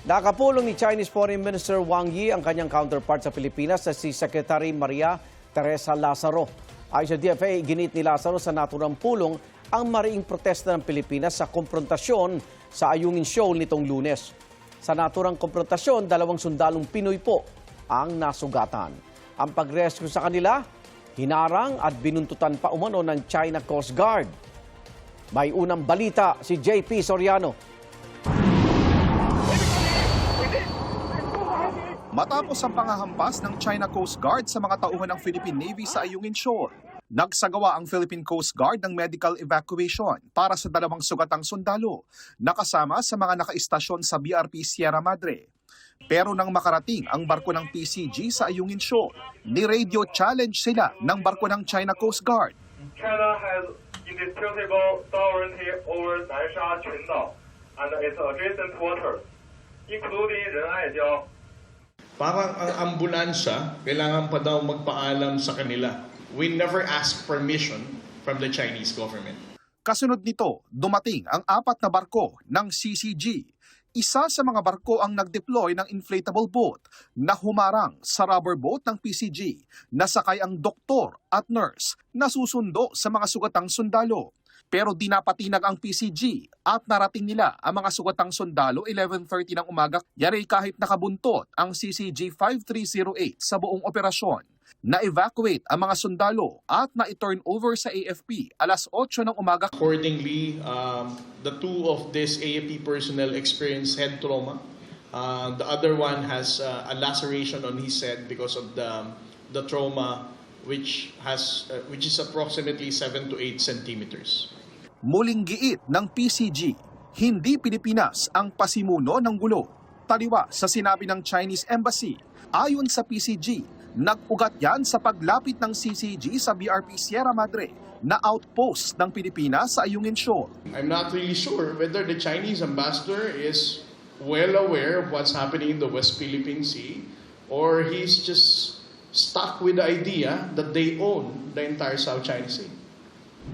Nakapulong ni Chinese Foreign Minister Wang Yi ang kanyang counterpart sa Pilipinas na si Secretary Maria Teresa Lazaro. Ayon sa DFA, ginit ni Lazaro sa naturang pulong ang mariing protesta ng Pilipinas sa konfrontasyon sa Ayungin Shoal nitong Lunes. Sa naturang konfrontasyon, 2 sundalong Pinoy po ang nasugatan. Ang pag-rescue sa kanila, hinarang at binuntutan pa umano ng China Coast Guard. May unang balita si JP Soriano. Matapos ang pangahampas ng China Coast Guard sa mga tauhan ng Philippine Navy sa Ayungin Shoal, nagsagawa ang Philippine Coast Guard ng medical evacuation para sa 2 sugatang sundalo na kasama sa mga nakaistasyon sa BRP Sierra Madre. Pero nang makarating ang barko ng PCG sa Ayungin Shoal, ni-radio challenge sila ng barko ng China Coast Guard. China has indisputable sovereignty over Nansha Qundao and its adjacent waters, including Renaijiao. Parang ang ambulansya, kailangan pa daw magpaalam sa kanila. We never ask permission from the Chinese government. Kasunod nito, dumating ang 4 na barko ng CCG. Isa sa mga barko ang nag-deploy ng inflatable boat na humarang sa rubber boat ng PCG na sakay ang doktor at nurse na susundo sa mga sugatang sundalo. Pero di napatinag ang PCG at narating nila ang mga sugatang sundalo 11:30 ng umaga. Yari kahit nakabuntot ang CCG 5308 sa buong operasyon. Na-evacuate ang mga sundalo at na-turn over sa AFP alas 8 ng umaga. Accordingly, the 2 of this AFP personnel experienced head trauma. The other one has a laceration on his head because of the trauma which is approximately 7 to 8 centimeters. Muling giit ng PCG, hindi Pilipinas ang pasimuno ng gulo. Taliwa sa sinabi ng Chinese Embassy. Ayon sa PCG, nag-ugat yan sa paglapit ng CCG sa BRP Sierra Madre na outpost ng Pilipinas sa Ayungin Shoal. I'm not really sure whether the Chinese ambassador is well aware of what's happening in the West Philippine Sea or he's just stuck with the idea that they own the entire South China Sea.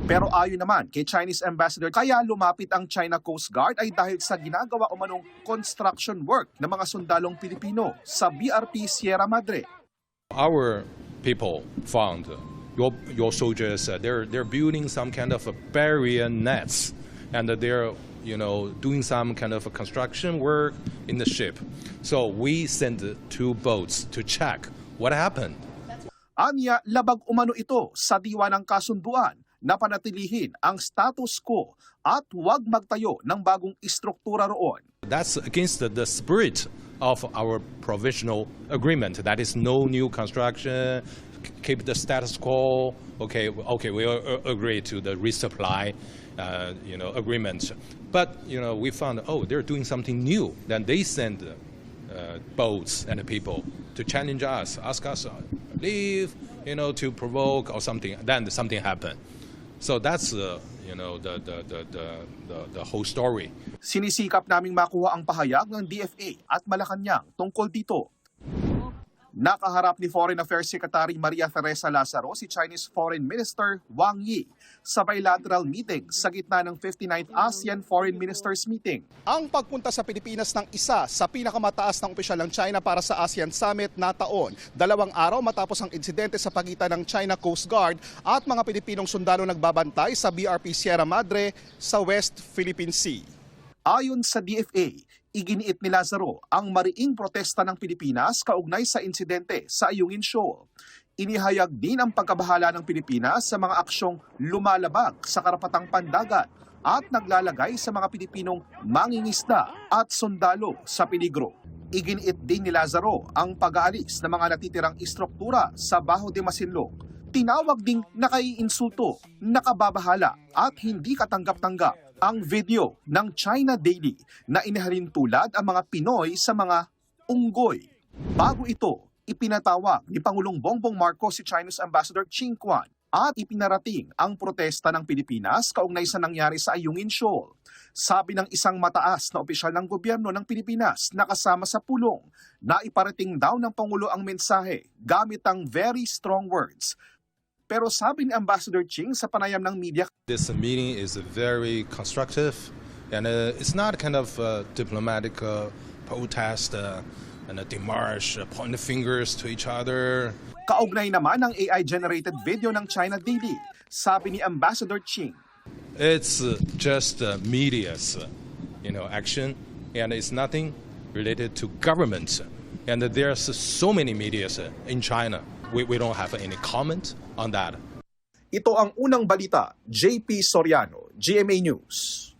Pero ayon naman kay Chinese Ambassador, kaya lumapit ang China Coast Guard ay dahil sa ginagawa umanong construction work ng mga sundalong Pilipino sa BRP Sierra Madre. Our people found your soldiers, they're building some kind of a barrier nets, and they're doing some kind of a construction work in the ship. So we sent 2 boats to check what happened. Anya, labag umano ito sa diwa ng kasunduan na panatilihin ang status quo at huwag magtayo ng bagong istruktura roon. That's against the spirit of our provisional agreement. That is no new construction, keep the status quo. Okay, we agree to the resupply agreement. But we found they're doing something new. Then they send boats and people to challenge us, ask us leave, to provoke or something. Then something happened. So that's the whole story. Sinisikap naming makuha ang pahayag ng DFA at Malacanang tungkol dito. Nakaharap ni Foreign Affairs Secretary Maria Teresa Lazaro si Chinese Foreign Minister Wang Yi sa bilateral meeting sa gitna ng 59th ASEAN Foreign Ministers Meeting. Ang pagpunta sa Pilipinas ng isa sa pinakamataas ng opisyal ng China para sa ASEAN Summit na taon, 2 araw matapos ang insidente sa pagitan ng China Coast Guard at mga Pilipinong sundalo nagbabantay sa BRP Sierra Madre sa West Philippine Sea. Ayon sa DFA, iginiit ni Lazaro ang mariing protesta ng Pilipinas kaugnay sa insidente sa Ayungin Shoal. Inihayag din ang pagkabahala ng Pilipinas sa mga aksyong lumalabag sa karapatang pandagat at naglalagay sa mga Pilipinong mangingisda at sundalo sa peligro. Iginiit din ni Lazaro ang pag-aalis ng mga natitirang istruktura sa Bajo de Masinloc. Tinawag ding nakaiinsulto, nakababahala at hindi katanggap-tanggap ang video ng China Daily na inihalin tulad ang mga Pinoy sa mga unggoy. Bago ito, ipinatawag ni Pangulong Bongbong Marcos si Chinese Ambassador Qin Guan at ipinarating ang protesta ng Pilipinas kaugnay sa nangyari sa Ayungin Shoal. Sabi ng isang mataas na opisyal ng gobyerno ng Pilipinas na kasama sa pulong na iparating daw ng Pangulo ang mensahe gamit ang very strong words. Pero sabi ni Ambassador Qin sa panayam ng media, this meeting is very constructive and it's not kind of diplomatic protest and demarche, point fingers to each other. Kaugnay naman ng AI-generated video ng China Daily, sabi ni Ambassador Ching. It's just media's, action, and it's nothing related to government. And there's so many medias in China. We don't have any comment on that. Ito ang unang balita, JP Soriano, GMA News.